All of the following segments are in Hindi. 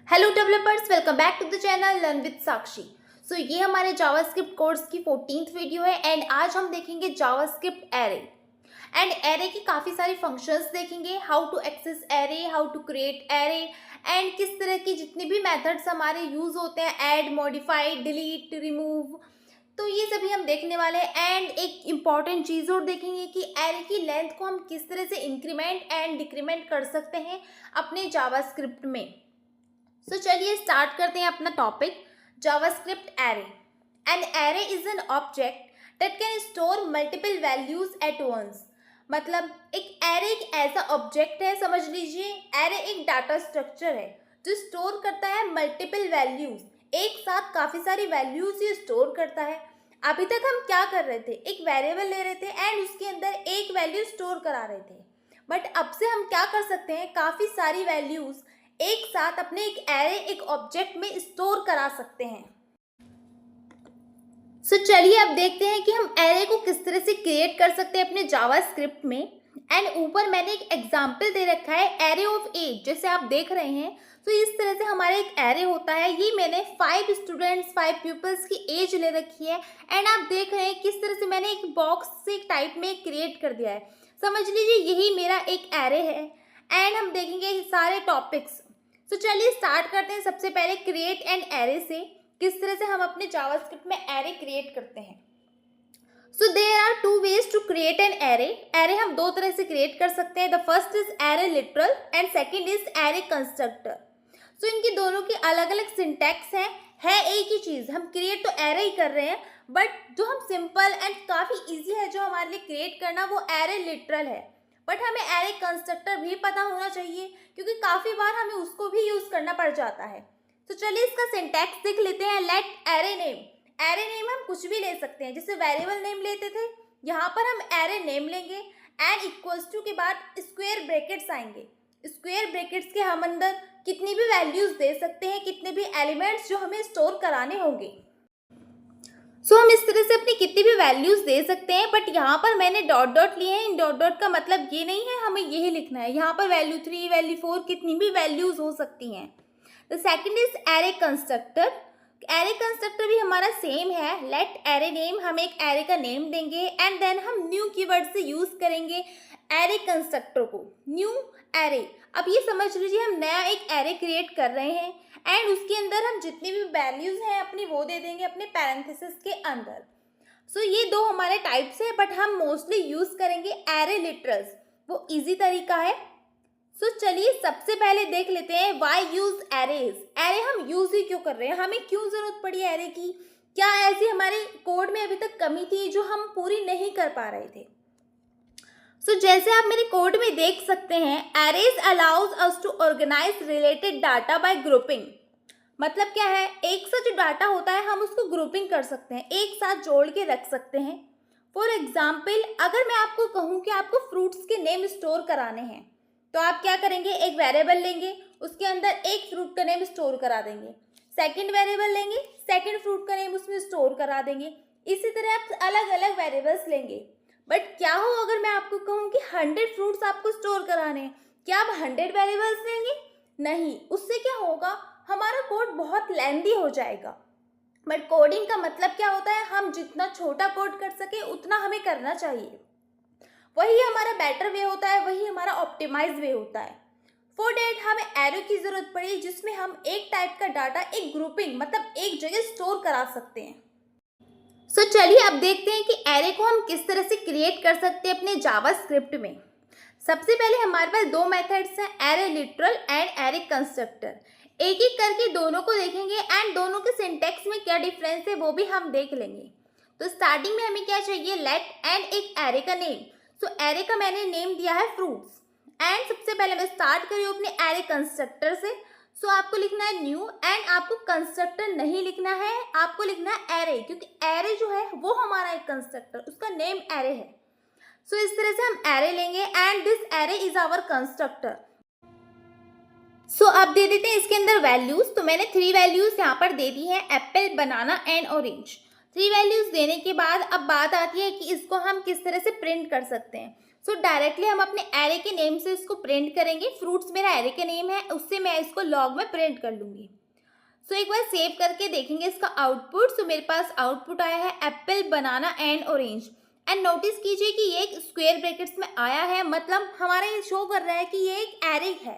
Hello developers, welcome back to the channel learn with Sakshi. ये हमारे जावास्क्रिप्ट कोर्स की 14th वीडियो है एंड आज हम देखेंगे जावास्क्रिप्ट एरे एंड एरे की काफ़ी सारी फंक्शंस देखेंगे, how to access array, how to create array and किस तरह की जितने भी मेथड्स हमारे यूज़ होते हैं, ऐड, मॉडिफाई, डिलीट, रिमूव, तो ये सभी हम देखने वाले हैं। एंड एक इम्पॉर्टेंट चीज़ और देखेंगे कि एरे की लेंथ को हम किस तरह से इंक्रीमेंट एंड डिक्रीमेंट कर सकते हैं अपने जावास्क्रिप्ट में। चलिए स्टार्ट करते हैं अपना topic JavaScript array. An array is an object that can store multiple values at once. मतलब एक एरे एक ऐसा ऑब्जेक्ट है, समझ लीजिए एरे एक डाटा स्ट्रक्चर है जो स्टोर करता है मल्टीपल वैल्यूज, एक साथ काफ़ी सारी वैल्यूज ये स्टोर करता है। अभी तक हम क्या कर रहे थे, एक वेरिएबल ले रहे थे एंड उसके अंदर एक वैल्यू स्टोर करा रहे थे, बट अब से हम क्या कर सकते हैं, काफ़ी सारी वैल्यूज एक साथ अपने एक एरे एक ऑब्जेक्ट में स्टोर करा सकते हैं। चलिए अब देखते हैं कि हम एरे को किस तरह से क्रिएट कर सकते हैं अपने जावास्क्रिप्ट में। एंड ऊपर मैंने एक एग्जांपल दे रखा है एरे ऑफ एज, जैसे आप देख रहे हैं। इस तरह से हमारा एक एरे होता है। ये मैंने 5 स्टूडेंट्स 5 पीपल्स की एज ले रखी है एंड आप देख रहे हैं किस तरह से मैंने एक बॉक्स से टाइप में क्रिएट कर दिया है। समझ लीजिए यही मेरा एक एरे है एंड हम देखेंगे सारे टॉपिक्स। चलिए स्टार्ट करते हैं सबसे पहले क्रिएट एन एरे से, किस तरह से हम अपने जावास्क्रिप्ट में एरे क्रिएट करते हैं। There are 2 ways to create an array. Array हम 2 तरह से क्रिएट कर सकते हैं। The first is array literal and second is array constructor. इनकी दोनों की अलग अलग सिंटैक्स है एक ही चीज़, हम क्रिएट तो एरे ही कर रहे हैं, बट जो हम सिंपल एंड काफ़ी ईजी है जो हमारे लिए क्रिएट करना, वो एरे लिटरल है। बट हमें एरे कंस्ट्रक्टर भी पता होना चाहिए क्योंकि काफ़ी बार हमें उसको भी यूज़ करना पड़ जाता है। चलिए इसका सिंटैक्स देख लेते हैं। Let array name. Array name हम कुछ भी ले सकते हैं, जैसे वेरिएबल नेम लेते थे, यहाँ पर हम एरे नेम लेंगे एंड इक्वल्स टू के बाद स्क्वायर ब्रैकेट्स आएंगे। स्क्वायर ब्रैकेट्स के हम अंदर कितनी भी वैल्यूज दे सकते हैं, कितने भी एलिमेंट्स जो हमें स्टोर कराने होंगे। हम इस तरह से अपनी कितनी भी वैल्यूज दे सकते हैं, बट यहाँ पर मैंने डॉट डॉट लिए हैं। इन डॉट डॉट का मतलब ये नहीं है हमें यही लिखना है, यहाँ पर वैल्यू 3 वैल्यू 4 कितनी भी वैल्यूज हो सकती हैं। The second is array constructor. Array constructor भी हमारा सेम है। लेट एरे नेम, हम एक एरे का नेम देंगे एंड देन हम न्यू कीवर्ड से यूज करेंगे एरे कंस्ट्रक्टर को, न्यू एरे। अब ये समझ लीजिए हम नया एक एरे क्रिएट कर रहे हैं एंड उसके अंदर हम जितनी भी वैल्यूज हैं अपनी वो दे देंगे अपने पैरेंथेसिस के अंदर। ये 2 हमारे टाइप्स है, बट हम मोस्टली यूज करेंगे एरे लिटरल्स, वो इजी तरीका है। चलिए सबसे पहले देख लेते हैं व्हाई यूज एरेज। एरे हम यूज ही क्यों कर रहे हैं, हमें क्यों जरूरत पड़ी एरे की, क्या ऐसी हमारे कोड में अभी तक कमी थी जो हम पूरी नहीं कर पा रहे थे। जैसे आप मेरे कोड में देख सकते हैं, arrays allows us to organize related data by grouping. मतलब क्या है, एक सा जो डाटा होता है हम उसको ग्रुपिंग कर सकते हैं, एक साथ जोड़ के रख सकते हैं। फॉर एग्जाम्पल, अगर मैं आपको कहूँ कि आपको फ्रूट्स के नेम स्टोर कराने हैं, तो आप क्या करेंगे, एक वेरिएबल लेंगे, उसके अंदर एक फ्रूट का नेम स्टोर करा देंगे, सेकंड वेरिएबल लेंगे, सेकंड फ्रूट का नेम उसमें स्टोर करा देंगे। इसी तरह आप अलग अलग वेरिएबल्स लेंगे। बट क्या हो अगर मैं आपको कहूँ कि 100 फ्रूट्स आपको स्टोर कराने हैं, क्या आप 100 वेरिएबल्स लेंगे? नहीं, उससे क्या होगा, हमारा कोड बहुत लेंदी हो जाएगा। बट कोडिंग का मतलब क्या होता है, हम जितना छोटा कोड कर सके उतना हमें करना चाहिए, वही हमारा बेटर वे होता है, वही हमारा ऑप्टिमाइज वे होता है। फॉर डेट हमें एरे की जरूरत पड़ी जिसमें हम एक टाइप का डाटा एक ग्रुपिंग मतलब एक जगह स्टोर करा सकते हैं। चलिए अब देखते हैं कि एरे को हम किस तरह से क्रिएट कर सकते हैं अपने जावास्क्रिप्ट में। सबसे पहले हमारे पास 2 मेथड्स हैं, array literal and array constructor. एक एक करके दोनों को देखेंगे एंड दोनों के सिंटैक्स में क्या डिफरेंस है वो भी हम देख लेंगे। स्टार्टिंग में हमें क्या चाहिए, लेट एंड एक एरे का नेम। एरे का मैंने नेम दिया है फ्रूट्स एंड सबसे पहले मैं स्टार्ट करी अपने एरे कंस्ट्रक्टर से। आपको लिखना है न्यू एंड आपको कंस्ट्रक्टर नहीं लिखना है, आपको लिखना है एरे, क्योंकि एरे जो है वो हमारा एक कंस्ट्रक्टर, उसका नेम एरे है। इस तरह से हम एरे लेंगे and this array is our constructor. अब दे देते हैं इसके अंदर वैल्यूज। तो मैंने 3 वैल्यूज यहाँ पर दे दी है, Apple, banana and orange. 3 values देने के बाद अब बात आती है कि इसको हम किस तरह से प्रिंट कर सकते हैं। सो डायरेक्टली हम अपने एरे के नेम से इसको प्रिंट करेंगे। फ्रूट्स मेरा एरे का नेम है, उससे मैं इसको लॉग में प्रिंट कर लूँगी। सो एक बार सेव करके देखेंगे इसका आउटपुट। सो मेरे पास आउटपुट आया है Apple, banana and orange. And notice कीजिए कि ये एक स्क्वायर ब्रैकेट्स में आया है, मतलब हमारा ये शो कर रहा है कि ये एक एरे है।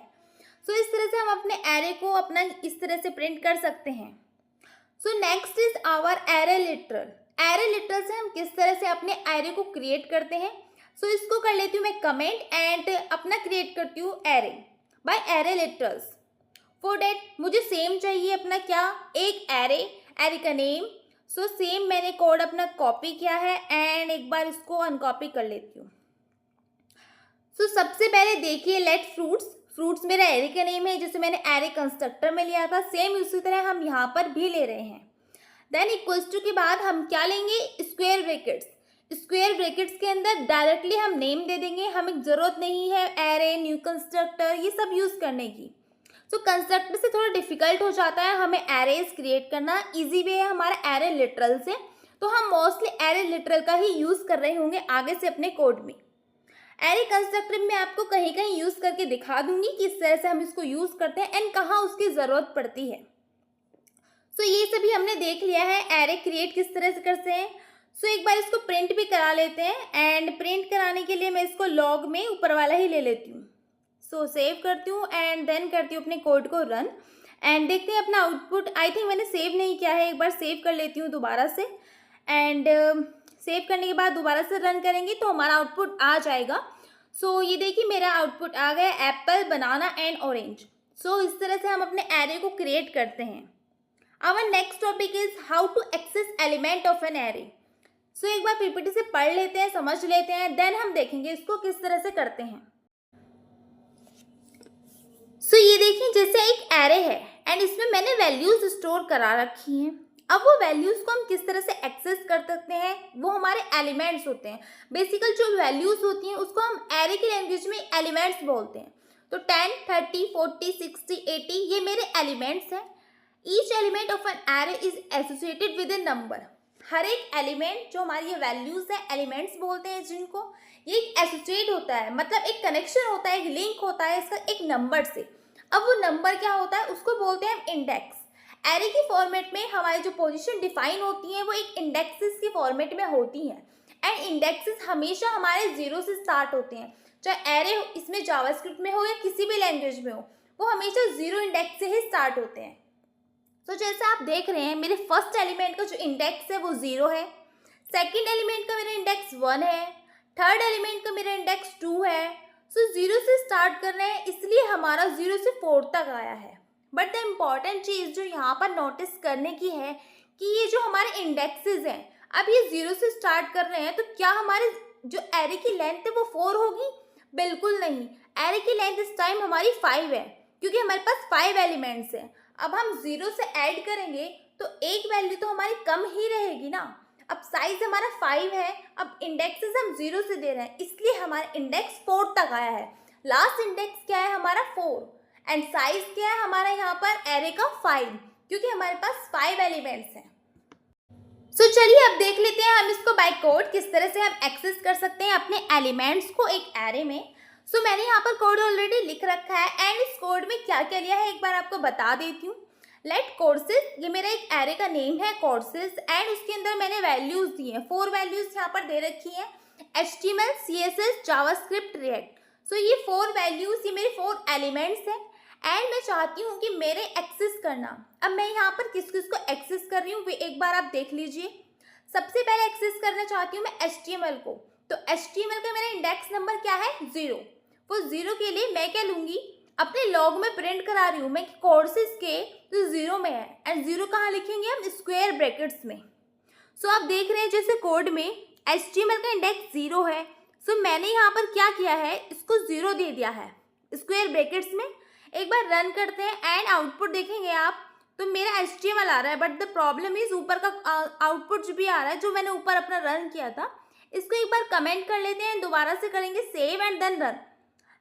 सो इस तरह से हम अपने एरे को अपना इस तरह से प्रिंट कर सकते हैं। So next is our array literal. Array literal से हम किस तरह से अपने एरे को क्रिएट करते हैं। सो इसको कर लेती हूँ मैं कमेंट एंड अपना क्रिएट करती हूँ array by array literals. For that मुझे सेम चाहिए अपना क्या, एक एरे का नेम। सो सेम मैंने कोड अपना कॉपी किया है एंड एक बार इसको अनकॉपी कर लेती हूँ। सो सबसे पहले देखिए लेट फ्रूट्स मेरा एरे का नेम है जिसे मैंने एरे कंस्ट्रक्टर में लिया था, सेम उसी तरह हम यहाँ पर भी ले रहे हैं। देन इक्वल्स टू के बाद हम क्या लेंगे, स्क्वायर ब्रैकेट्स। स्क्वायर ब्रैकेट्स के अंदर डायरेक्टली हम नेम दे देंगे, हमें ज़रूरत नहीं है एरे, न्यू कंस्ट्रक्टर ये सब यूज़ करने की। सो कंस्ट्रक्टर से थोड़ा डिफिकल्ट हो जाता है हमें एरेज क्रिएट करना। इजी वे है हमारा एरे लिटरल से, तो हम मोस्टली एरे लिटरल का ही यूज़ कर रहे होंगे आगे से अपने कोड में। एरे कंस्ट्रक्टर में आपको कहीं कहीं यूज़ करके दिखा दूंगी कि इस तरह से हम इसको यूज़ करते हैं एंड कहाँ उसकी ज़रूरत पड़ती है। सो ये सभी हमने देख लिया है एरे क्रिएट किस तरह से करते हैं। सो एक बार इसको प्रिंट भी करा लेते हैं एंड प्रिंट कराने के लिए मैं इसको लॉग में ऊपर वाला ही ले लेती हूँ। सो सेव करती हूँ एंड देन करती हूँ अपने कोड को रन एंड देखते हैं अपना आउटपुट। आई थिंक मैंने सेव नहीं किया है, एक बार सेव कर लेती हूँ दोबारा से एंड सेव करने के बाद दोबारा से रन करेंगे तो हमारा आउटपुट आ जाएगा। सो ये देखिए मेरा आउटपुट आ गया एप्पल, बनाना एंड ऑरेंज। सो इस तरह से हम अपने एरे को क्रिएट करते हैं। Our next topic is how to access element of an array. So एक बार पीपीटी से पढ़ लेते हैं, समझ लेते हैं, देन हम देखेंगे इसको किस तरह से करते हैं। सो ये देखिए जैसे एक एरे है एंड इसमें मैंने वैल्यूज स्टोर करा रखी हैं। अब वो वैल्यूज को हम किस तरह से एक्सेस कर सकते हैं, वो हमारे एलिमेंट्स होते हैं। बेसिकल जो वैल्यूज होती हैं उसको हम एरे की लैंग्वेज में एलिमेंट्स बोलते हैं। तो 10, 30, 40, 60, 80 ये मेरे एलिमेंट्स हैं। Each element of an array is associated with a number. हर एक एलिमेंट जो हमारी ये वैल्यूज है एलिमेंट्स बोलते हैं जिनको, ये एक एसोसिएट होता है, मतलब एक कनेक्शन होता है, एक लिंक होता है इसका एक नंबर से। अब वो नंबर क्या होता है उसको बोलते हैं हम इंडेक्स। एरे की फॉर्मेट में हमारी जो पोजीशन डिफाइन होती है वो एक इंडेक्सेस की फॉर्मेट में होती हैं एंड इंडेक्सेस हमेशा हमारे जीरो से स्टार्ट होते हैं। चाहे एरे इसमें जावास्क्रिप्ट में हो या किसी भी लैंग्वेज में हो, वो हमेशा जीरो इंडेक्स से ही स्टार्ट होते हैं। तो जैसे आप देख रहे हैं मेरे फर्स्ट एलिमेंट का जो इंडेक्स है वो 0 है, सेकेंड एलिमेंट का मेरा इंडेक्स 1 है, थर्ड एलिमेंट का मेरा इंडेक्स 2 है। सो 0 से स्टार्ट कर रहे हैं इसलिए हमारा 0 से 4 तक आया है। बट द इम्पॉर्टेंट चीज़ जो यहाँ पर नोटिस करने की है कि ये जो हमारे इंडेक्सेस हैं, अब ये 0 से स्टार्ट कर रहे हैं तो क्या हमारे जो एरे की लेंथ है वो 4 होगी? बिल्कुल नहीं। एरे की लेंथ इस टाइम हमारी 5 है क्योंकि हमारे पास 5 एलिमेंट्स हैं। अब हम 0 से ऐड करेंगे तो एक वैल्यू तो हमारी कम ही रहेगी ना। अब साइज हमारा 5 है, अब इंडेक्सेस हम 0 से दे रहे हैं इसलिए हमारा इंडेक्स 4 तक आया है। लास्ट इंडेक्स क्या है हमारा 4 एंड साइज क्या है हमारा यहाँ पर एरे का 5 क्योंकि हमारे पास 5 एलिमेंट्स हैं। सो चलिए अब देख लेते हैं हम इसको बाय कोड किस तरह से हम एक्सेस कर सकते हैं अपने एलिमेंट्स को एक एरे में। सो मैंने यहाँ पर कोड ऑलरेडी लिख रखा है एंड इस कोड में क्या क्या लिया है एक बार आपको बता देती हूँ। लेट कोर्सेज, ये मेरा एक एरे का नेम है कोर्सेज एंड उसके अंदर मैंने वैल्यूज दी हैं, 4 वैल्यूज यहाँ पर दे रखी हैं, HTML, CSS, जावास्क्रिप्ट, रिएक्ट। सो ये 4 वैल्यूज, ये मेरे 4 एलिमेंट्स हैं एंड मैं चाहती हूँ कि मेरे एक्सेस करना। अब मैं यहाँ पर किस किस को एक्सेस कर रही हूँ एक बार आप देख लीजिए। सबसे पहले एक्सेस करना चाहती हूँ मैं HTML को। तो HTML का मेरा इंडेक्स नंबर क्या है 0। वो 0 के लिए मैं क्या लूँगी, अपने लॉग में प्रिंट करा रही हूँ मैं कोर्सेज के तो 0 में है एंड 0 कहाँ लिखेंगे हम, स्क्वायर ब्रैकेट्स में। सो आप देख रहे हैं जैसे कोड में HTML का इंडेक्स 0 है। सो मैंने यहाँ पर क्या किया है, इसको 0 दे दिया है स्क्वायर ब्रैकेट्स में। एक बार रन करते हैं एंड आउटपुट देखेंगे आप तो मेरा HTML आ रहा है, बट द प्रॉब्लम इज ऊपर का आउटपुट जो भी आ रहा है जो मैंने ऊपर अपना रन किया था, इसको एक बार कमेंट कर लेते हैं, दोबारा से करेंगे save and then run.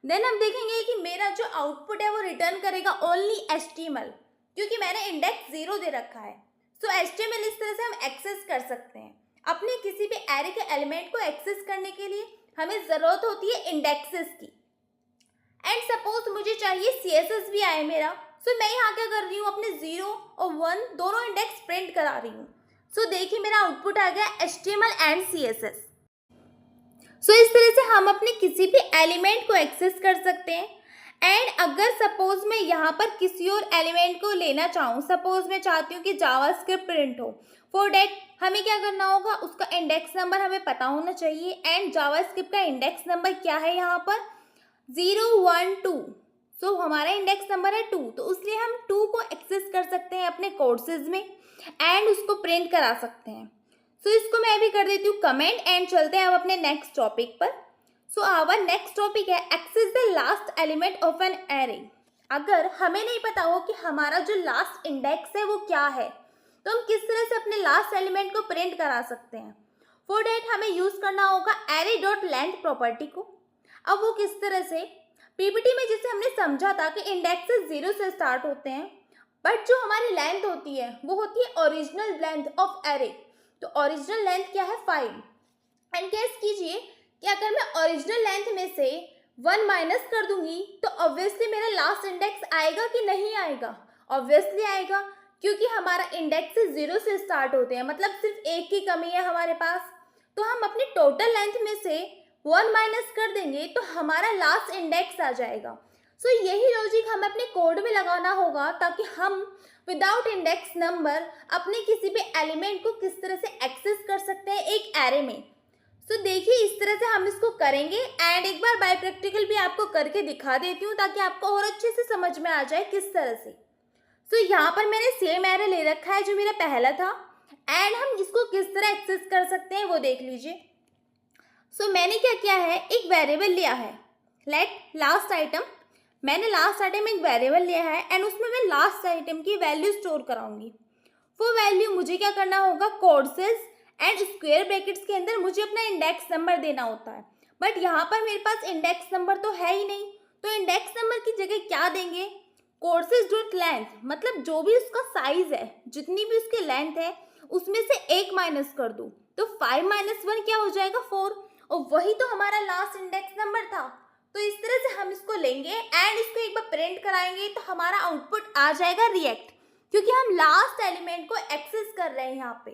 Then हम देखेंगे कि मेरा जो आउटपुट है वो रिटर्न करेगा ओनली HTML क्योंकि मैंने इंडेक्स 0 दे रखा है। सो HTML इस तरह से हम एक्सेस कर सकते हैं। अपने किसी भी एरे के एलिमेंट को एक्सेस करने के लिए हमें ज़रूरत होती है इंडेक्सेस की। एंड सपोज मुझे चाहिए CSS भी आए मेरा, सो मैं यहाँ क्या कर रही हूँ, अपने 0 और 1 दोनों इंडेक्स प्रिंट करा रही हूँ। सो देखिए मेरा आउटपुट आ गया HTML एंड CSS। सो इस तरह से हम अपने किसी भी एलिमेंट को एक्सेस कर सकते हैं। एंड अगर सपोज मैं यहाँ पर किसी और एलिमेंट को लेना चाहूँ, सपोज मैं चाहती हूँ कि जावास्क्रिप्ट प्रिंट हो, फॉर डैट हमें क्या करना होगा, उसका इंडेक्स नंबर हमें पता होना चाहिए। एंड जावास्क्रिप्ट का इंडेक्स नंबर क्या है यहाँ पर 0, 1, 2। सो हमारा इंडेक्स नंबर है 2, तो इसलिए हम 2 को एक्सेस कर सकते हैं अपने कोर्सेज में एंड उसको प्रिंट करा सकते हैं। सो इसको मैं भी कर देती हूँ कमेंट एंड चलते हैं अब अपने नेक्स्ट टॉपिक पर। सो आवर नेक्स्ट टॉपिक है access the last element of an array. अगर हमें नहीं पता हो कि हमारा जो लास्ट इंडेक्स है वो क्या है, तो हम किस तरह से अपने लास्ट एलिमेंट को प्रिंट करा सकते हैं। फॉर डैट हमें यूज करना होगा एरे डॉट लेंथ प्रॉपर्टी को। अब वो किस तरह से, पीपीटी में जैसे हमने समझा था कि इंडेक्सेस 0 से स्टार्ट होते हैं, बट जो हमारी लेंथ होती है वो होती है ओरिजिनल लेंथ ऑफ एरे। तो ओरिजिनल लेंथ क्या है 5। एंड गेस कीजिए कि अगर मैं ओरिजिनल लेंथ में से 1 माइनस कर दूंगी तो ऑब्वियसली मेरा लास्ट इंडेक्स आएगा कि नहीं आएगा, ऑब्वियसली आएगा, क्योंकि हमारा इंडेक्स 0 से स्टार्ट होते हैं, मतलब सिर्फ एक की कमी है हमारे पास। तो हम अपनी टोटल लेंथ में से 1 माइनस कर देंगे तो हमारा लास्ट इंडेक्स आ जाएगा। सो यही लॉजिक हमें अपने कोड में लगाना होगा ताकि हम विदाउट इंडेक्स नंबर अपने किसी भी एलिमेंट को किस तरह से एक्सेस कर सकते हैं एक एरे में। सो देखिए इस तरह से हम इसको करेंगे एंड एक बार बाय प्रैक्टिकल भी आपको करके दिखा देती हूँ ताकि आपको और अच्छे से समझ में आ जाए किस तरह से। सो यहाँ पर मैंने सेम एरे ले रखा है जो मेरा पहला था एंड हम इसको किस तरह एक्सेस कर सकते हैं वो देख लीजिए। सो मैंने क्या किया है, एक वेरिएबल लिया है, लेट लास्ट आइटम। मैंने लास्ट आइटम एक वेरिएबल लिया है एंड उसमें मैं लास्ट आइटम की वैल्यू स्टोर कराऊंगी। वो वैल्यू मुझे क्या करना होगा, कोर्सेज एंड स्क्वायर ब्रैकेट्स के अंदर मुझे अपना इंडेक्स नंबर देना होता है। बट यहाँ पर मेरे पास इंडेक्स नंबर तो है ही नहीं, तो इंडेक्स नंबर की जगह क्या देंगे, कोर्सेज डॉट लेंथ, मतलब जो भी उसका साइज है, जितनी भी उसकी लेंथ है उसमें से 1 माइनस कर दूँ तो 5 माइनस 1 क्या हो जाएगा 4, और वही तो हमारा लास्ट इंडेक्स नंबर था। तो इस तरह से हम इसको लेंगे एंड इसको एक बार प्रिंट कराएंगे तो हमारा आउटपुट आ जाएगा रिएक्ट, क्योंकि हम लास्ट एलिमेंट को एक्सेस कर रहे हैं यहाँ पे।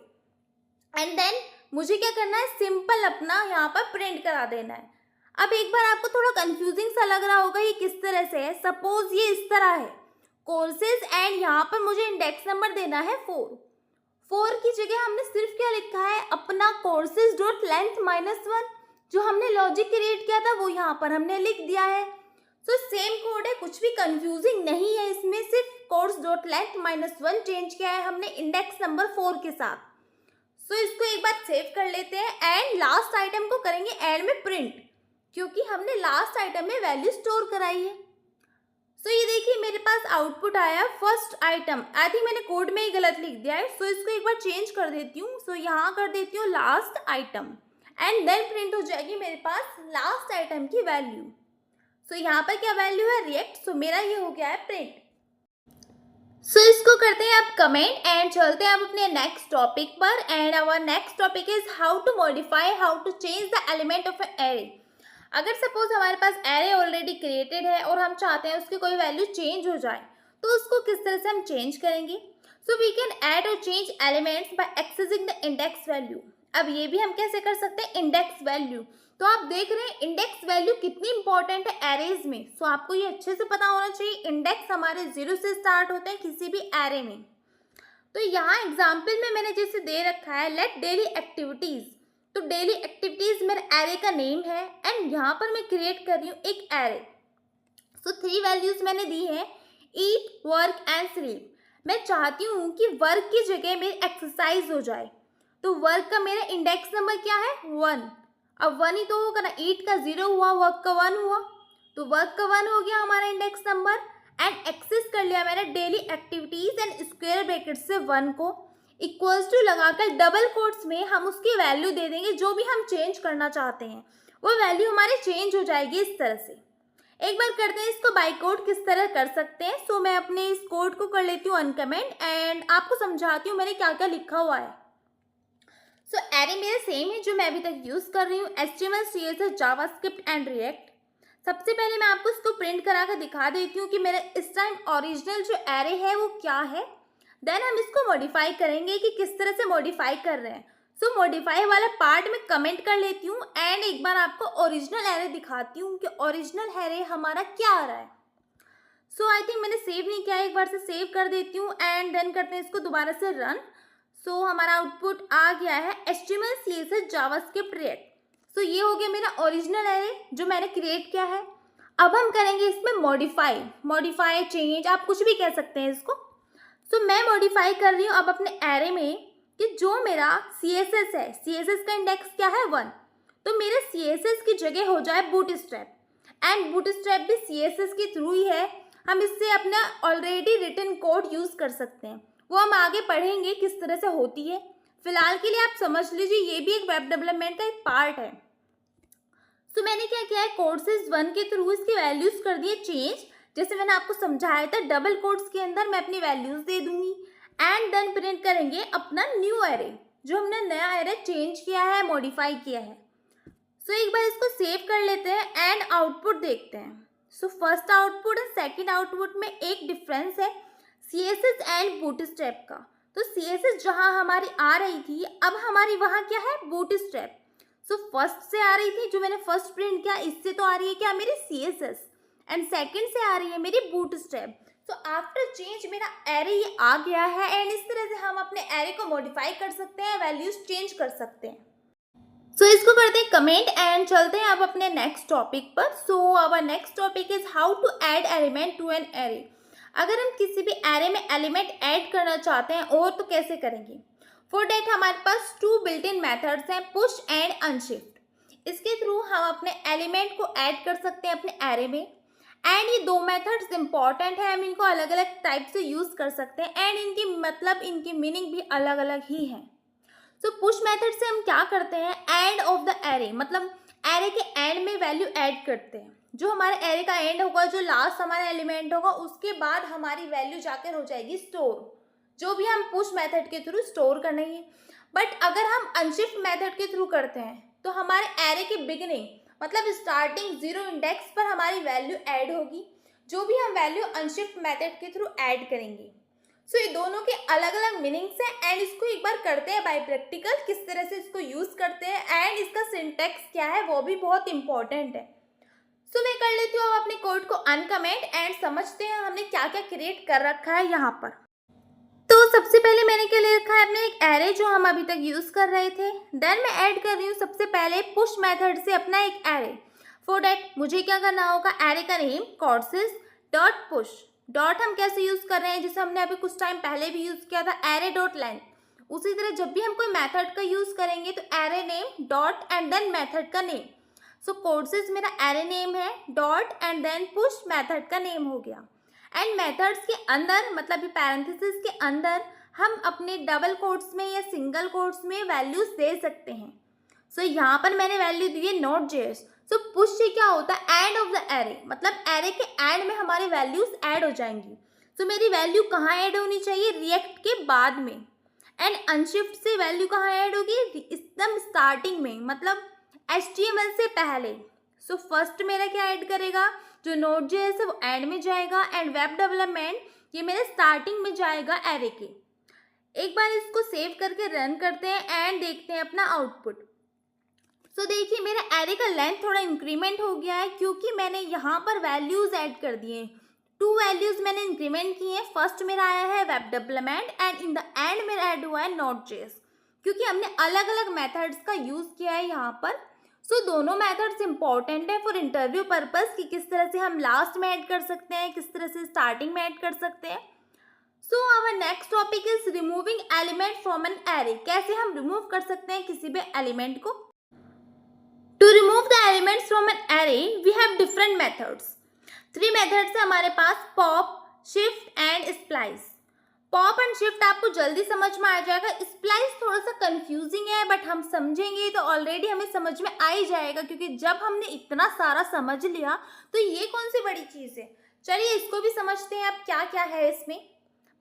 एंड देन मुझे क्या करना है, सिंपल अपना यहाँ पर प्रिंट करा देना है। अब एक बार आपको थोड़ा कंफ्यूजिंग सा लग रहा होगा ये किस तरह से है। सपोज ये इस तरह है कोर्सेज एंड यहाँ पर मुझे इंडेक्स नंबर देना है 4 की जगह हमने सिर्फ क्या लिखा है, अपना कोर्सेज डॉट लेंथ -1, जो हमने लॉजिक क्रिएट किया था वो यहाँ पर हमने लिख दिया है। सो सेम कोड है, कुछ भी कंफ्यूजिंग नहीं है इसमें, सिर्फ कोर्स डॉट लेंथ -1 चेंज किया है हमने इंडेक्स नंबर 4 के साथ। सो इसको एक बार सेव कर लेते हैं एंड लास्ट आइटम को करेंगे एंड में प्रिंट, क्योंकि हमने लास्ट आइटम में वैल्यू स्टोर कराई है। सो ये देखिए मेरे पास आउटपुट आया फर्स्ट आइटम। आई थिंक मैंने कोड में ही गलत लिख दिया है, सो इसको एक बार चेंज कर देती हूँ। सो यहाँ कर देती हूँ last item and then print हो जाएगी मेरे पास लास्ट आइटम की वैल्यू। सो यहाँ पर क्या वैल्यू है रिएक्ट, सो मेरा ये हो गया है प्रिंट। सो इसको करते हैं आप कमेंट एंड चलते हैं आप अपने नेक्स्ट टॉपिक पर। And our next topic is how to modify, how to change the element of an array. अगर सपोज हमारे पास एरे ऑलरेडी क्रिएटेड है और हम चाहते हैं उसकी कोई वैल्यू चेंज हो जाए, तो उसको किस तरह से हम चेंज करेंगे। सो वी कैन ऐड और change elements bye accessing the index value. अब ये भी हम कैसे कर सकते हैं, इंडेक्स वैल्यू। तो आप देख रहे हैं इंडेक्स वैल्यू कितनी इंपॉर्टेंट है एरेज में। सो आपको ये अच्छे से पता होना चाहिए, इंडेक्स हमारे 0 से स्टार्ट होते हैं किसी भी एरे में। तो यहाँ एग्जाम्पल में मैंने जैसे दे रखा है लेट डेली एक्टिविटीज। तो डेली एक्टिविटीज मेरे एरे का नेम है एंड यहाँ पर मैं क्रिएट कर रही हूँ एक एरे। सो 3 वैल्यूज मैंने दी है, ईट, वर्क एंड स्लीप। मैं चाहती हूँ कि वर्क की जगह मेरी एक्सरसाइज हो जाए, तो वर्क का मेरा इंडेक्स नंबर क्या है 1। अब 1 ही तो होगा ना, ईट का 0 हुआ, वर्क का 1 हुआ, तो वर्क का 1 हो गया हमारा इंडेक्स नंबर। एंड एक्सेस कर लिया मैंने daily activities and square bracket से 1 को इक्वल्स टू लगाकर डबल कोट्स में हम उसकी वैल्यू दे देंगे, जो भी हम चेंज करना चाहते हैं वो वैल्यू हमारे चेंज हो जाएगी इस तरह से। एक बार करते हैं इसको बाय कोड किस तरह कर सकते हैं। सो मैं अपने इस कोड को कर लेती हूँ अनकमेंट एंड आपको समझाती हूँ मैंने क्या क्या लिखा हुआ है। सो एरे मेरा सेम है जो मैं अभी तक यूज कर रही हूँ, HTML, CSS, JavaScript and react. सबसे पहले मैं आपको इसको प्रिंट करा कर दिखा देती हूँ कि मेरा इस टाइम ओरिजिनल जो एरे है वो क्या है। देन हम इसको मॉडिफाई करेंगे कि किस तरह से मॉडिफाई कर रहे हैं। सो मॉडिफाई वाला पार्ट में कमेंट कर लेती हूँ एंड एक बार आपको ओरिजिनल एरे दिखाती हूँ कि ओरिजिनल एरे हमारा क्या आ रहा है। सो आई थिंक मैंने सेव नहीं किया, एक बार से सेव कर देती हूँ एंड देन करते हैं इसको दोबारा से रन। सो हमारा आउटपुट आ गया है HTML, CSS, जावास्क्रिप्ट, रिएक्ट। सो ये हो गया मेरा ओरिजिनल एरे जो मैंने क्रिएट किया है। अब हम करेंगे इसमें मॉडिफाई, चेंज, आप कुछ भी कह सकते हैं इसको। सो मैं मॉडिफाई कर रही हूँ अब अपने एरे में कि जो मेरा CSS है, CSS का इंडेक्स क्या है 1, तो मेरे CSS की जगह हो जाए बूटस्ट्रैप। एंड बूटस्ट्रैप भी CSS के थ्रू ही है, हम इससे अपना ऑलरेडी रिटन कोड यूज कर सकते हैं, वो हम आगे पढ़ेंगे किस तरह से होती है। फिलहाल के लिए आप समझ लीजिए ये भी एक वेब डेवलपमेंट का एक पार्ट है। सो मैंने क्या किया है, कोर्सेज 1 के थ्रू इसकी वैल्यूज कर दिए चेंज। जैसे मैंने आपको समझाया था, डबल कोट्स के अंदर मैं अपनी वैल्यूज दे दूंगी एंड देन प्रिंट करेंगे अपना न्यू एरे जो हमने नया एरे चेंज किया है, मॉडिफाई किया है। सो एक बार इसको सेव कर लेते हैं एंड आउटपुट देखते हैं। So first output and second output में एक डिफरेंस है CSS एंड बूटस्ट्रैप का। तो CSS जहां हमारी आ रही थी, अब हमारी वहां क्या है, बूटस्ट्रैप। सो फर्स्ट से आ रही थी जो मैंने फर्स्ट प्रिंट किया, इससे तो आ रही है क्या मेरी CSS एंड सेकंड से आ रही है मेरी बूटस्ट्रैप। सो आफ्टर चेंज मेरा एरे ये आ गया है एंड इस तरह से हम अपने एरे को मॉडिफाई कर सकते हैं, वैल्यूज चेंज कर सकते हैं। सो इसको करते हैं कमेंट एंड चलते हैं अब अपने नेक्स्ट टॉपिक पर। So our next topic is how to add element to an array. अगर हम किसी भी एरे में एलिमेंट ऐड करना चाहते हैं और तो कैसे करेंगे। फॉर डेट हमारे पास 2 बिल्ट इन मेथड्स हैं, पुश एंड अनशिफ्ट। इसके थ्रू हम अपने एलिमेंट को ऐड कर सकते हैं अपने एरे में एंड ये 2 मेथड्स इंपॉर्टेंट है, हम इनको अलग अलग टाइप से यूज कर सकते हैं एंड इनकी मतलब इनकी मीनिंग भी अलग अलग ही है। सो पुश मेथड से हम क्या करते हैं, एंड ऑफ द एरे, मतलब एरे के एंड में वैल्यू ऐड करते हैं। जो हमारे एरे का एंड होगा, जो लास्ट हमारा एलिमेंट होगा, उसके बाद हमारी वैल्यू जाकर हो जाएगी स्टोर, जो भी हम पुश मेथड के थ्रू स्टोर करेंगे। बट अगर हम अनशिफ्ट मेथड के थ्रू करते हैं तो हमारे एरे के बिगिनिंग मतलब स्टार्टिंग 0 इंडेक्स पर हमारी वैल्यू ऐड होगी, जो भी हम वैल्यू अनशिफ्ट मेथड के थ्रू ऐड करेंगे। सो ये दोनों के अलग अलग मीनिंग्स हैं एंड इसको एक बार करते हैं बाय प्रैक्टिकल, किस तरह से इसको यूज करते हैं एंड इसका सिंटैक्स क्या है वो भी बहुत इंपॉर्टेंट है। सो मैं कर लेती हूँ अपने कोड को अनकमेंट एंड समझते हैं हमने क्या क्या क्रिएट कर रखा है यहाँ पर। तो सबसे पहले मैंने क्या ले रखा है, अपने एक एरे जो हम अभी तक यूज कर रहे थे। देन मैं ऐड कर रही हूँ सबसे पहले पुश मेथड से अपना एक एरे। फॉर डेट मुझे क्या करना होगा, एरे का name courses dot push. Dot हम कैसे यूज कर रहे हैं, जैसे हमने अभी कुछ टाइम पहले भी यूज किया था एरे डॉट लेंथ। उसी तरह जब भी हम कोई मेथड का यूज करेंगे तो array name dot and then method का नेम। सो कोर्सेज मेरा एरे नेम है, dot and then push method का नेम हो गया। एंड मेथड्स के अंदर मतलब पैरेंथेसिस के अंदर हम अपने डबल कोट्स में या सिंगल कोट्स में वैल्यूज दे सकते हैं। सो यहाँ पर मैंने वैल्यू दी है Node.js। सो पुश से क्या होता है, एंड ऑफ द एरे, मतलब एरे के एंड में हमारी वैल्यूज ऐड हो जाएंगी। सो मेरी वैल्यू कहाँ ऐड होनी चाहिए, रिएक्ट के बाद में। एंड अनशिफ्ट से वैल्यू कहाँ ऐड होगी, एकदम स्टार्टिंग में, मतलब HTML से पहले। सो फर्स्ट मेरा क्या ऐड करेगा, जो Node.js है वो एंड में जाएगा एंड वेब डेवलपमेंट ये मेरे स्टार्टिंग में जाएगा एरे के। एक बार इसको सेव करके रन करते हैं एंड देखते हैं अपना आउटपुट। सो देखिए मेरा एरे का लेंथ थोड़ा इंक्रीमेंट हो गया है क्योंकि मैंने यहाँ पर वैल्यूज ऐड कर दिए हैं। 2 वैल्यूज मैंने इंक्रीमेंट की हैं। फर्स्ट मेरा आया है web development and in the end मेरा ऐड हुआ है Node.js, क्योंकि हमने अलग अलग मेथड्स का यूज किया है यहाँ पर। सो दोनों मेथड्स इंपॉर्टेंट है फॉर इंटरव्यू पर्पस कि किस तरह से हम लास्ट में ऐड कर सकते हैं, किस तरह से स्टार्टिंग में ऐड कर सकते हैं। So our next topic is removing element from an array. कैसे हम रिमूव कर सकते हैं किसी भी एलिमेंट को। To remove the elements from an array we have different methods. 3 methods है हमारे पास, pop, shift and splice. Pop and shift आपको जल्दी समझ में आ जाएगा, स्प्लाइस थोड़ा सा कंफ्यूजिंग है बट हम समझेंगे तो ऑलरेडी हमें समझ में आ ही जाएगा, क्योंकि जब हमने इतना सारा समझ लिया तो ये कौन सी बड़ी चीज़ है। चलिए इसको भी समझते हैं अब क्या क्या है इसमें।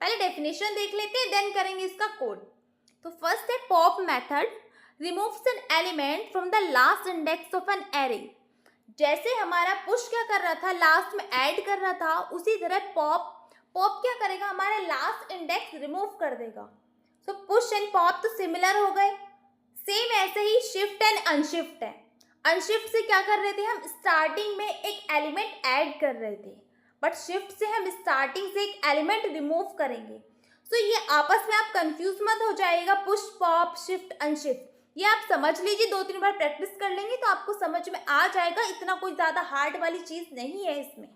पहले डेफिनेशन देख लेते हैं देन करेंगे इसका कोड। तो फर्स्ट है pop method. Removes an element from the last index of an array. जैसे हमारा पुश क्या कर रहा था, लास्ट में ऐड कर रहा था, उसी तरह पॉप क्या करेगा, हमारा लास्ट इंडेक्स रिमूव कर देगा। सो पुश एंड पॉप तो सिमिलर हो गए। सेम ऐसे ही शिफ्ट एंड अनशिफ्ट है। अनशिफ्ट से क्या कर रहे थे, हम स्टार्टिंग में एक एलिमेंट ऐड कर रहे थे, बट शिफ्ट से हम स्टार्टिंग से एक एलिमेंट रिमूव करेंगे। सो ये आपस में आप कंफ्यूज मत हो जाएगा, पुश पॉप शिफ्ट अनशिफ्ट, ये आप समझ लीजिए, 2-3 बार प्रैक्टिस कर लेंगे तो आपको समझ में आ जाएगा, इतना कोई ज़्यादा हार्ड वाली चीज़ नहीं है इसमें।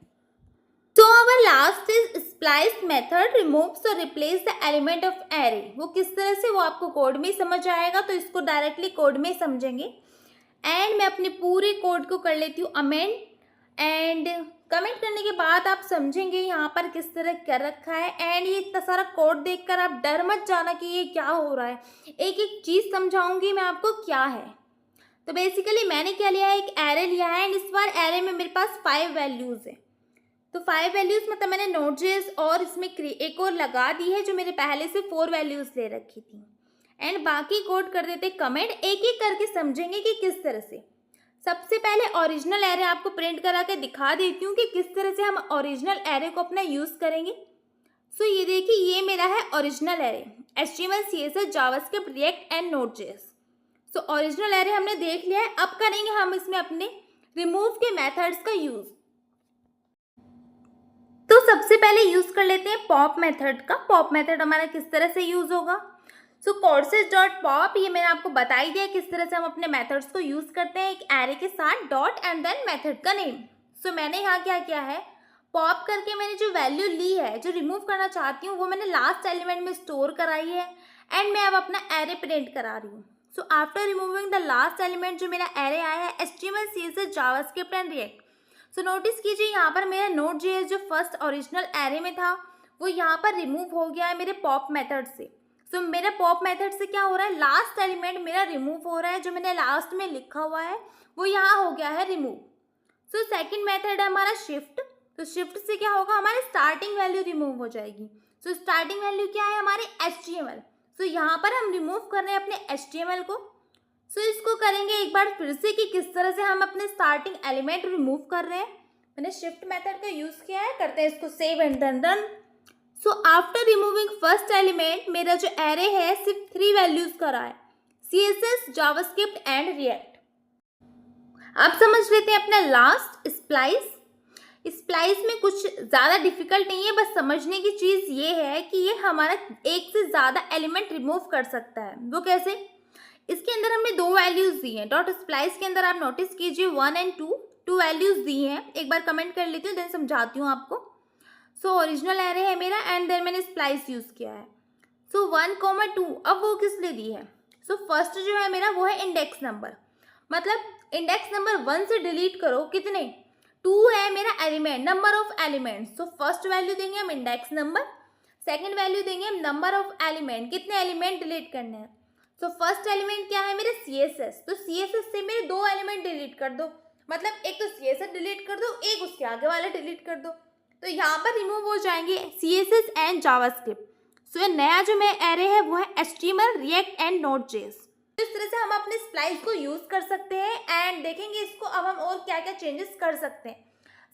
So our last is splice method removes or replace the element of array। वो किस तरह से, वो आपको कोड में ही समझ आएगा, तो इसको डायरेक्टली कोड में ही समझेंगे। एंड मैं अपने पूरे कोड को कर लेती हूँ अमेंड, एंड कमेंट करने के बाद आप समझेंगे यहाँ पर किस तरह कर रखा है। एंड ये इतना सारा कोड देखकर आप डर मत जाना कि ये क्या हो रहा है, एक एक चीज़ समझाऊंगी मैं आपको क्या है। तो बेसिकली मैंने क्या लिया है, एक एरे लिया है, एंड इस बार एरे में मेरे पास 5 वैल्यूज़ है। तो 5 वैल्यूज़ मतलब मैंने Node.js और इसमें एक और लगा दी है, जो मेरे पहले से 4 वैल्यूज़ ले रखी थी। एंड बाकी कोड कर देते कमेंट, एक एक करके समझेंगे कि किस तरह से। सबसे पहले ओरिजिनल एरे आपको प्रिंट करा के दिखा देती हूँ कि किस तरह से हम ओरिजिनल एरे को अपना यूज़ करेंगे। सो ये देखिए, ये मेरा है original array, HTML CSS JavaScript react and Node.js। So original array हमने देख लिया है। अब करेंगे हम इसमें अपने रिमूव के मेथड्स का यूज़। तो सबसे पहले यूज़ कर लेते हैं पॉप मेथड का। पॉप मेथड हमारा किस तरह से यूज़ होगा, सो courses.pop, ये मैंने आपको बता ही दिया किस तरह से हम अपने मेथड्स को यूज़ करते हैं, एक एरे के साथ डॉट एंड देन मेथड का नेम। सो मैंने यहाँ क्या किया है, पॉप करके मैंने जो वैल्यू ली है, जो रिमूव करना चाहती हूँ, वो मैंने लास्ट एलिमेंट में स्टोर कराई है, एंड मैं अब अपना एरे प्रिंट करा रही हूँ। सो after removing the last element, जो मेरा एरे आया है HTML CSS JavaScript and react. So notice कीजिए यहाँ पर मेरा Node.js जो फर्स्ट ओरिजिनल एरे में था, वो यहाँ पर रिमूव हो गया है मेरे पॉप मेथड से। सो मेरा पॉप मेथड से क्या हो रहा है, लास्ट एलिमेंट मेरा रिमूव हो रहा है, जो मैंने लास्ट में लिखा हुआ है वो यहाँ हो गया है रिमूव। सो सेकंड मेथड है हमारा शिफ्ट। तो शिफ्ट से क्या होगा, हमारी स्टार्टिंग वैल्यू रिमूव हो जाएगी। सो स्टार्टिंग वैल्यू क्या है, हमारे HTML। सो यहाँ पर हम रिमूव कर रहे हैं अपने HTML को। सो इसको करेंगे एक बार फिर से कि किस तरह से हम अपने स्टार्टिंग एलिमेंट रिमूव कर रहे हैं। मैंने शिफ्ट मेथड का यूज़ किया है, करते हैं इसको save and then run. So after removing first element, मेरा जो एरे है सिर्फ 3 वैल्यूज़ का रहा है, CSS जावास्क्रिप्ट एंड रिएक्ट। अब समझ लेते हैं अपना लास्ट स्प्लाइस। स्प्लाइस में कुछ ज़्यादा डिफिकल्ट नहीं है, बस समझने की चीज़ ये है कि ये हमारा एक से ज़्यादा एलिमेंट रिमूव कर सकता है। वो कैसे, इसके अंदर हमने 2 वैल्यूज़ दी हैं। डॉट स्प्लाइस के अंदर आप नोटिस कीजिए 1 एंड 2 वैल्यूज़ दी हैं। एक बार कमेंट कर लेती हूँ, देन समझाती हूँ आपको। सो ओरिजिनल एरे है मेरा, एंड देन मैंने स्प्लाइस यूज़ किया है। सो 1, 2, अब वो किस लिए दी है, सो फर्स्ट जो है मेरा वो है इंडेक्स नंबर, मतलब इंडेक्स नंबर 1 से डिलीट करो कितने, 2 है मेरा element, number of elements. So first value देंगे हम इंडेक्स नंबर, सेकेंड वैल्यू देंगे हम नंबर ऑफ एलिमेंट, कितने एलिमेंट डिलीट करने हैं। तो फर्स्ट एलिमेंट क्या है मेरे CSS, तो CSS से मेरे 2 एलिमेंट डिलीट कर दो, मतलब एक तो CSS डिलीट कर दो, एक उसके आगे वाला डिलीट कर दो। तो यहाँ पर रिमूव हो जाएंगे CSS एंड जावास्क्रिप्ट। सो ये नया जो मेरा एरे है वो है HTML रिएक्ट एंड Node.js। तो इस तरह से हम अपने स्प्लाइस को यूज़ कर सकते हैं, एंड देखेंगे इसको अब हम और क्या क्या चेंजेस कर सकते हैं।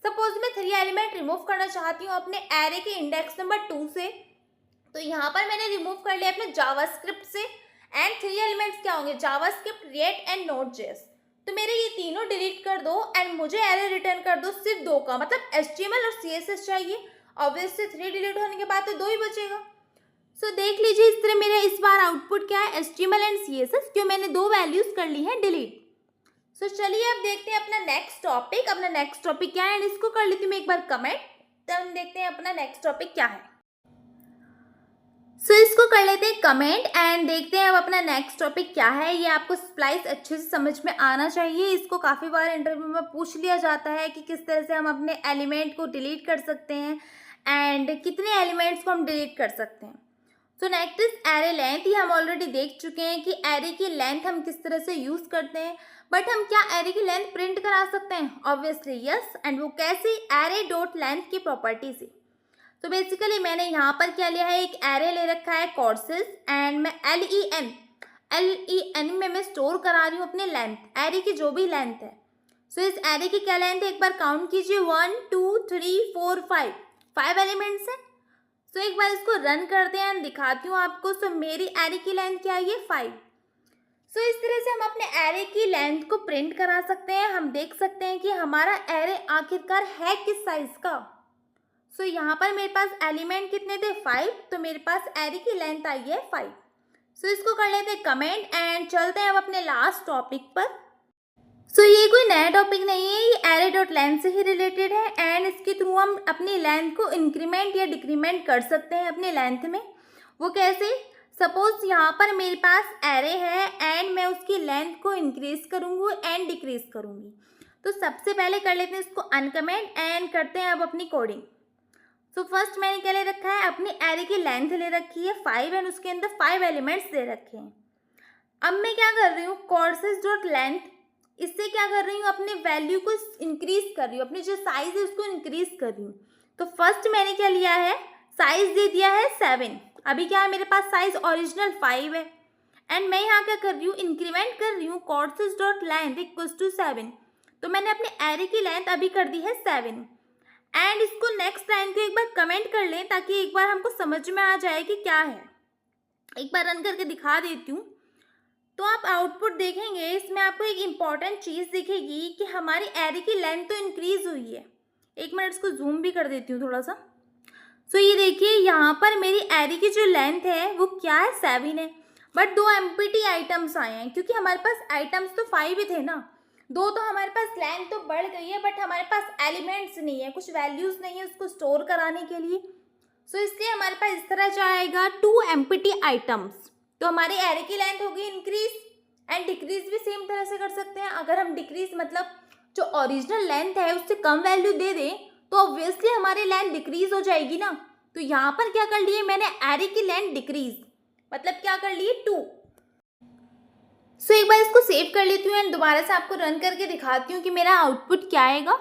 सपोज मैं 3 एलिमेंट रिमूव करना चाहती हूँ अपने एरे के इंडेक्स नंबर 2 से, तो यहाँ पर मैंने रिमूव कर लिया अपने जावास्क्रिप्ट से, एंड 3 एलिमेंट्स क्या होंगे, जावास्क्रिप्ट रिएक्ट एंड Node.js। तो मेरे ये तीनों डिलीट कर दो, एंड मुझे एरे रिटर्न कर दो सिर्फ 2 का, मतलब HTML और CSS चाहिए। ऑब्वियसली 3 डिलीट होने के बाद तो 2 ही बचेगा। सो देख लीजिए इस तरह मेरा इस बार आउटपुट क्या है, HTML एंड CSS, क्यों मैंने 2 वैल्यूज कर ली हैं डिलीट। सो चलिए अब देखते हैं अपना नेक्स्ट टॉपिक। अपना नेक्स्ट टॉपिक क्या है, एंड इसको कर लेती हूँ मैं एक बार कमेंट, तब हम देखते हैं अपना नेक्स्ट टॉपिक क्या है। सो इसको कर लेते हैं कमेंट, एंड देखते हैं अब अपना नेक्स्ट टॉपिक क्या है। ये आपको स्प्लाइस अच्छे से समझ में आना चाहिए। इसको काफ़ी बार इंटरव्यू में पूछ लिया जाता है कि किस तरह से हम अपने एलिमेंट को डिलीट कर सकते हैं, एंड कितने एलिमेंट्स को हम डिलीट कर सकते हैं। So next is array length. ये हम ऑलरेडी देख चुके हैं कि एरे की लेंथ हम किस तरह से यूज़ करते हैं, बट हम क्या एरे की लेंथ प्रिंट करा सकते हैं, ऑब्वियसली यस। एंड वो कैसे, एरे डॉट लेंथ की प्रॉपर्टी से। तो बेसिकली मैंने यहाँ पर क्या लिया है, एक एरे ले रखा है कोर्सेज, एंड मैं len में मैं स्टोर करा रही हूँ अपने लेंथ, एरे की जो भी लेंथ है। सो इस एरे की क्या लेंथ है, एक बार काउंट कीजिए, 1 2 3 4 5 एलिमेंट्स है। सो एक बार इसको रन करते हैं, दिखाती हूँ आपको। सो मेरी एरे की लेंथ क्या है, ये 5। सो इस तरह से हम अपने एरे की लेंथ को प्रिंट करा सकते हैं। हम देख सकते हैं कि हमारा एरे आखिरकार है किस साइज का। सो यहाँ पर मेरे पास एलिमेंट कितने थे, 5, तो मेरे पास एरे की लेंथ आई है 5। सो इसको कर लेते हैं कमेंट एंड चलते हैं अब अपने लास्ट टॉपिक पर। सो ये कोई नया टॉपिक नहीं है, ये एरे डॉट लेंथ से ही रिलेटेड है एंड इसके थ्रू हम अपनी लेंथ को इंक्रीमेंट या डिक्रीमेंट कर सकते हैं अपने लेंथ में। वो कैसे, सपोज यहाँ पर मेरे पास एरे है एंड मैं उसकी लेंथ को इंक्रीज करूँगी एंड डिक्रीज करूँगी। तो सबसे पहले कर लेते हैं इसको अनकमेंट एंड करते हैं अब अपनी कोडिंग। सो फर्स्ट मैंने क्या ले रखा है, अपनी एरे की लेंथ ले रखी है 5 एंड उसके अंदर 5 एलिमेंट्स दे रखे हैं। अब मैं क्या कर रही हूँ, कोर्सेज डॉट लेंथ, इससे क्या कर रही हूँ, अपने वैल्यू को इंक्रीज कर रही हूँ, अपनी जो साइज है उसको इंक्रीज कर रही हूँ। तो फर्स्ट मैंने क्या लिया है, साइज दे दिया है 7। अभी क्या है, मेरे पास साइज ओरिजिनल 5 है एंड मैं यहाँ क्या कर रही हूँ, इंक्रीमेंट कर रही हूँ, courses dot length equals to 7। तो मैंने अपने एरे की लेंथ अभी कर दी है 7 एंड इसको नेक्स्ट लाइन को एक बार कमेंट कर लें ताकि एक बार हमको समझ में आ जाए कि क्या है। एक बार रन करके दिखा देती हूँ। तो आप आउटपुट देखेंगे, इसमें आपको एक इम्पॉर्टेंट चीज़ दिखेगी कि हमारी एरे की लेंथ तो इंक्रीज हुई है। एक मिनट इसको जूम भी कर देती हूँ थोड़ा सा। सो ये देखिए यहाँ पर मेरी एरे की जो लेंथ है वो क्या है, 7 है, बट 2 एम्प्टी आइटम्स आए हैं क्योंकि हमारे पास आइटम्स तो 5 ही थे ना। 2 तो हमारे पास लेंथ तो बढ़ गई है बट हमारे पास एलिमेंट्स नहीं है, कुछ वैल्यूज नहीं है उसको स्टोर कराने के लिए। सो इसलिए हमारे पास इस तरह जाएगा 2 एम्प्टी आइटम्स। तो हमारी एरे की लेंथ होगी इंक्रीज एंड डिक्रीज भी सेम तरह से कर सकते हैं। अगर हम डिक्रीज मतलब जो ओरिजिनल लेंथ है उससे कम वैल्यू दे दें तो ऑब्वियसली हमारी लेंथ डिक्रीज हो जाएगी ना। तो यहाँ पर क्या कर लिए मैंने, एरे की लेंथ डिक्रीज मतलब क्या कर लिए, 2। सो एक बार इसको सेव कर लेती हूँ एंड दोबारा से आपको रन करके दिखाती हूँ कि मेरा आउटपुट क्या आएगा।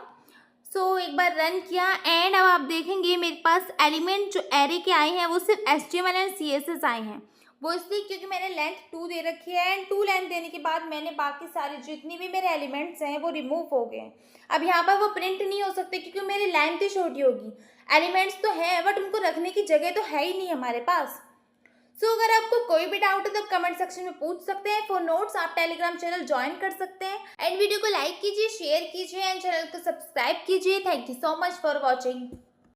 सो एक बार रन किया एंड अब आप देखेंगे मेरे पास एलिमेंट जो एरे के आए हैं वो सिर्फ HTML एंड CSS आए हैं। वो इसलिए क्योंकि मैंने लेंथ 2 दे रखी है एंड 2 लेंथ देने के बाद मैंने बाकी सारे जितनी भी मेरे एलिमेंट्स हैं वो रिमूव हो गए हैं। अब यहाँ पर वो प्रिंट नहीं हो सकते क्योंकि मेरी लेंथ ही छोटी होगी। एलिमेंट्स तो हैं बट उनको रखने की जगह तो है ही नहीं हमारे पास। सो अगर आपको कोई भी डाउट है तो कमेंट सेक्शन में पूछ सकते हैं। फॉर नोट्स आप टेलीग्राम चैनल ज्वाइन कर सकते हैं एंड वीडियो को लाइक कीजिए, शेयर कीजिए एंड चैनल को सब्सक्राइब कीजिए। Thank you so much for watching.